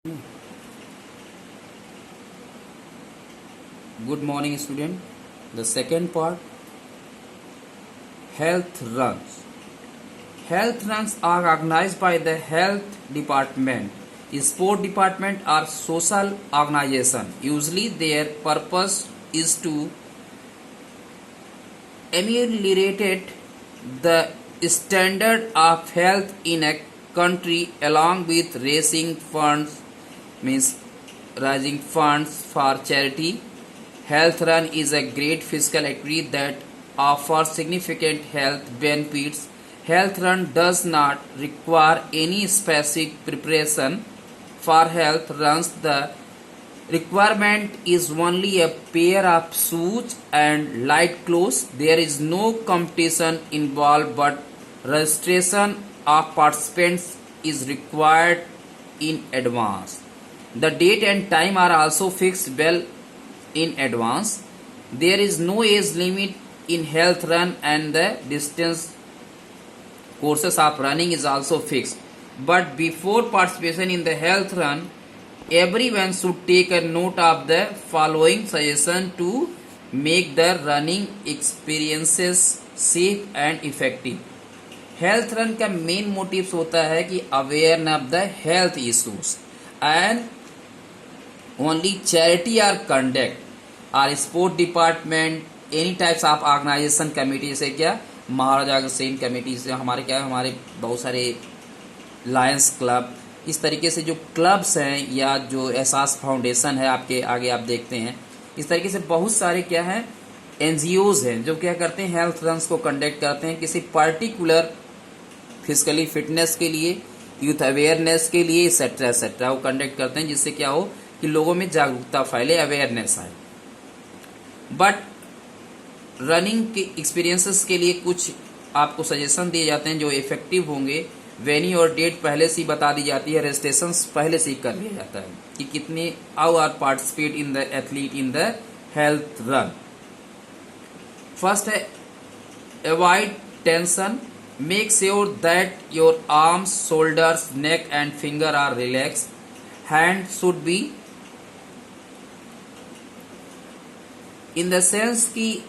Good morning, student. The second part, health runs. Health runs are organized by the health department. Sport department are social organization. Usually their purpose is to ameliorate the standard of health in a country along with raising funds for charity. Health Run is a great physical activity that offers significant health benefits. Health Run does not require any specific preparation for health runs. The requirement is only a pair of shoes and light clothes. There is no competition involved, but registration of participants is required in advance. The date and time are also fixed well in advance. There is no age limit in health run, and the distance courses of running is also fixed. But before participation in the health run, everyone should take a note of the following suggestion to make the running experiences safe and effective. Health run का main motive होता है कि aware of the health issues and only charity or conduct or sport department any types of organisation committee से क्या Maharaja Agrasen committee से हमारे क्या है हमारे बहुत सारे लायंस क्लब इस तरीके से जो क्लब्स हैं या जो एहसास फाउंडेशन है आपके आगे आप देखते हैं इस तरीके से बहुत सारे क्या है एनजीओज हैं जो क्या करते हैं हेल्थ रन्स को कंडक्ट करते हैं किसी पर्टिकुलर फिजिकली फिटनेस के लिए यूथ अवेयरनेस के लिए एक्सेट्रा एक्सेट्रा वो कंडक्ट करते हैं जिससे क्या हो कि लोगों में जागरूकता फैले अवेयरनेस आए। बट रनिंग के एक्सपीरियंसेस के लिए कुछ आपको सजेशन दिए जाते हैं जो इफेक्टिव होंगे। वेन्यू और डेट पहले से ही बता दी जाती है, रजिस्ट्रेशन पहले से ही कर लिया जाता है कि कितने how are participate in the athlete in the health run. First है avoid tension, make sure that your arms shoulders neck and finger are relax, hand should be in the sense कि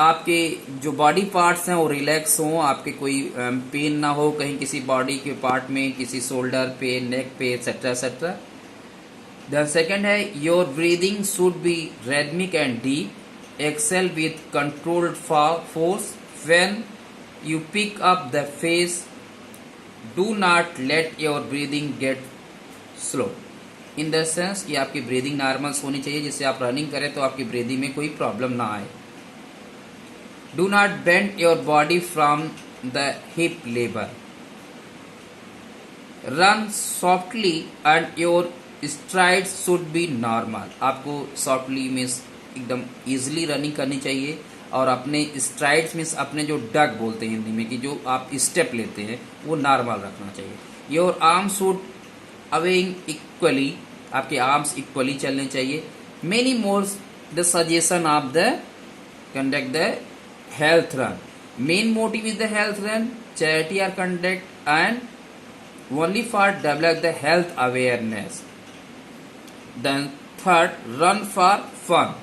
आपके जो बॉडी पार्ट्स हैं वो relax हों, आपके कोई pen ना हो कहीं किसी बॉडी के पार्ट में, किसी शोल्डर पे, नेक पे एक्सेट्रा एक्सेट्रा। देन सेकंड है your breathing should be rhythmic and deep, exhale with controlled force. When you pick up the pace, do not let your breathing get slow. In the sense कि आपकी breathing normal होनी चाहिए जिससे आप running करें तो आपकी ब्रीदिंग में कोई प्रॉब्लम ना आए। Do not bend your body from the hip level. Run softly and your strides should be normal. आपको softly मीन्स एकदम इजीली रनिंग करनी चाहिए और अपने स्ट्राइड्स मीन्स अपने जो डग बोलते हैं हिंदी में कि जो आप स्टेप लेते हैं वो नॉर्मल रखना चाहिए। योर आर्म शुड अवेइंग इक्वली, आपके आर्म्स इक्वली चलने चाहिए। Many more the suggestion of the conduct the health run. Main motive is the health run. Charity are conduct and only for develop the health awareness. Then third, run for fun.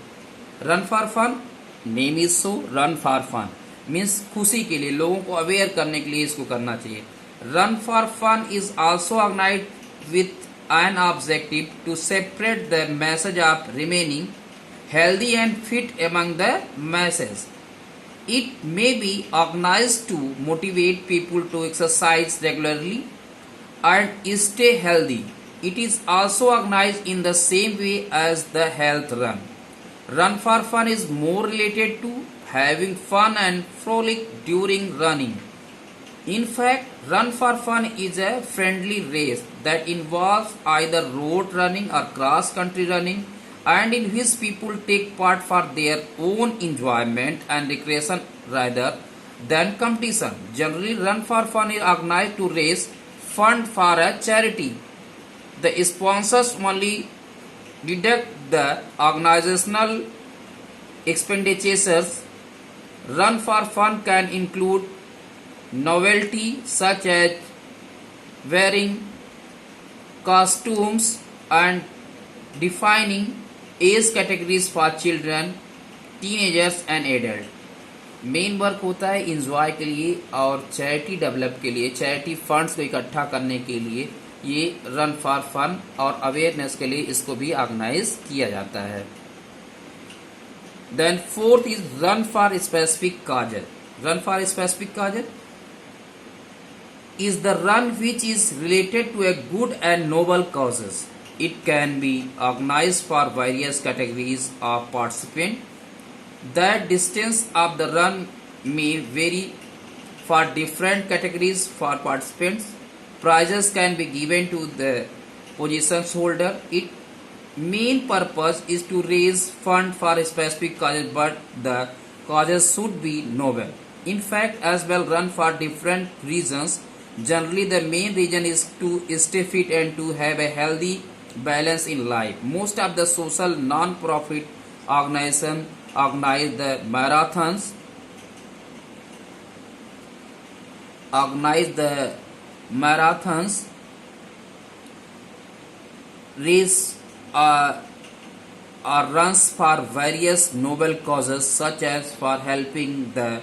Run for fun. Name is so. Run for fun means खुशी के लिए, लोगों को aware करने के लिए इसको करना चाहिए। Run for fun is also organized with an objective to separate the message of remaining healthy and fit among the masses. It may be organized to motivate people to exercise regularly and stay healthy. It is also organized in the same way as the health run. Run for fun is more related to having fun and frolic during running. In fact, Run for Fun is a friendly race that involves either road running or cross country running, and in which people take part for their own enjoyment and recreation rather than competition. Generally, Run for Fun is organized to raise fund for a charity. The sponsors only deduct the organizational expenditures. Run for Fun can include novelty such as wearing costumes and defining age categories for children, teenagers and adult. Main work होता है enjoy के लिए और charity develop के लिए, charity funds को इकट्ठा करने के लिए ये रन फॉर फन और अवेयरनेस के लिए इसको भी ऑर्गेनाइज किया जाता है. Then fourth is run for specific causes. Run for specific causes is the run which is related to a good and noble causes. It can be organized for various categories of participants. The distance of the run may vary for different categories for participants. Prizes can be given to the positions holder. Its main purpose is to raise fund for specific causes, but the causes should be noble. In fact, as well run for different reasons. Generally, the main reason is to stay fit and to have a healthy balance in life. Most of the social non-profit organizations organize the marathons, race or runs for various noble causes, such as for helping the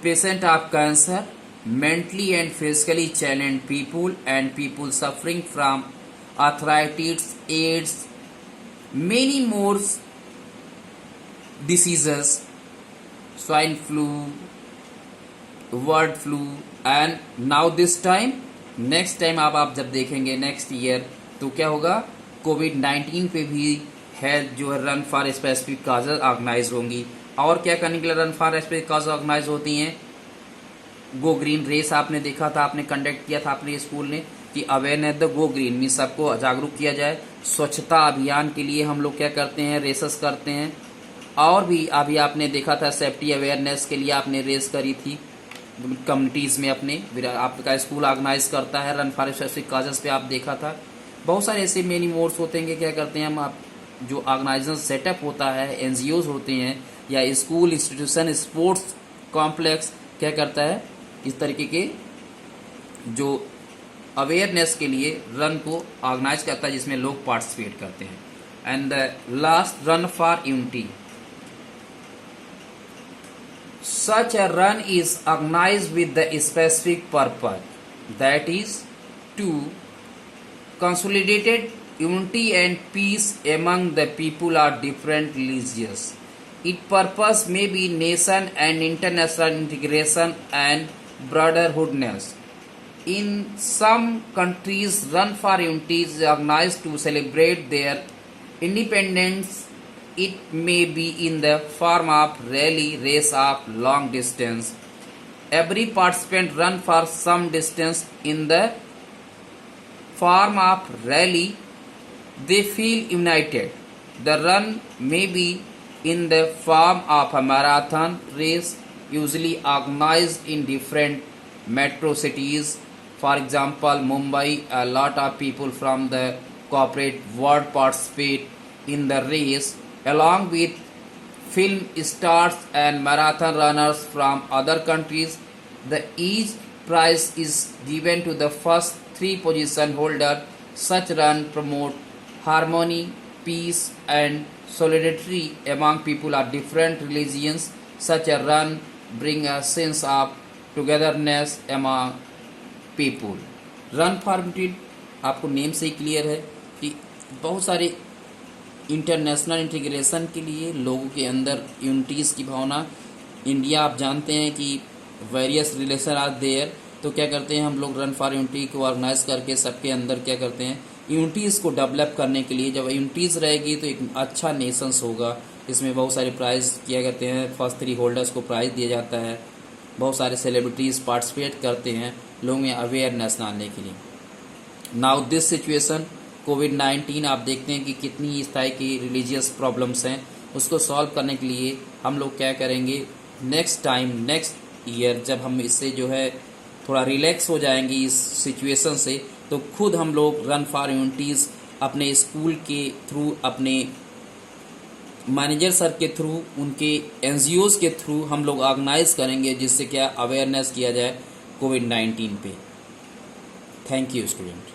patient of cancer, mentally and physically challenged people, and people suffering from arthritis, AIDS, many more diseases, swine flu, bird flu, and now this time, next time आप जब देखेंगे next year तो क्या होगा, कोविड-19 पे भी है जो है run for specific causes organise होंगी. और क्या करने के लिए run for specific cause organise होती हैं. गो ग्रीन रेस आपने देखा था, आपने कंडक्ट किया था अपने स्कूल ने कि अवेयरनेस द गो ग्रीन में सबको जागरूक किया जाए. स्वच्छता अभियान के लिए हम लोग क्या करते हैं, रेसेस करते हैं. और भी अभी आपने देखा था सेफ्टी अवेयरनेस के लिए आपने रेस करी थी कम्युनिटीज़ में अपने, आपका स्कूल ऑर्गेनाइज करता है रन फॉर स्पेसिफिक काजेस पे आप देखा था. बहुत सारे ऐसे मेनी मोड्स होते हैं कि क्या करते हैं हम, आप जो ऑर्गेनाइजेशन सेटअप होता है, एनजीओज होते हैं या स्कूल इंस्टीट्यूशन स्पोर्ट्स कॉम्प्लेक्स क्या करता है, इस तरीके के जो अवेयरनेस के लिए रन को ऑर्गेनाइज करता है जिसमें लोग पार्टिसिपेट करते हैं. And the last run for unity. Such a run is organized with the specific purpose, that is to consolidate unity and peace among the people of different religions. Its purpose may be nation and international integration and brotherhoodness. In some countries, Run for Unity is organized to celebrate their independence. It may be in the form of rally, race of long distance. Every participant run for some distance in the form of rally. They feel united. The run may be in the form of a marathon race, usually organized in different metro cities. For example, Mumbai, a lot of people from the corporate world participate in the race, along with film stars and marathon runners from other countries. Each prize is given to the first 3 position holder. Such run promote harmony, peace and solidarity among people of different religions. Such a run bring a sense of togetherness among people. Run for unity आपको name से ही clear है कि बहुत सारे international integration के लिए लोगों के अंदर यूनिटीज़ की भावना. इंडिया आप जानते हैं कि वेरियस रिलेशन आर देयर, तो क्या करते हैं हम लोग रन फॉर यूनिटी को ऑर्गेनाइज करके सबके अंदर क्या करते हैं यूनिटीज़ को डेवलप करने के लिए. जब यूनिटीज़ रहेगी तो एक अच्छा नेशंस होगा. इसमें बहुत सारे प्राइज़ किया करते हैं, फर्स्ट 3 होल्डर्स को प्राइज़ दिया जाता है. बहुत सारे सेलिब्रिटीज़ पार्टिसिपेट करते हैं लोगों में अवेयरनेस लाने के लिए. नाउ दिस सिचुएशन कोविड-19 आप देखते हैं कि कितनी इस तरह की रिलीजियस प्रॉब्लम्स हैं, उसको सॉल्व करने के लिए हम लोग क्या करेंगे नेक्स्ट टाइम नेक्स्ट ईयर जब हम इससे जो है थोड़ा रिलैक्स हो जाएंगे इस सिचुएशन से, तो खुद हम लोग रन फॉर यूनिटीज़ अपने स्कूल के थ्रू, अपने मैनेजर सर के थ्रू, उनके एनजीओज़ के थ्रू हम लोग ऑर्गेनाइज करेंगे जिससे क्या अवेयरनेस किया जाए कोविड-19 पे. Thank you, student.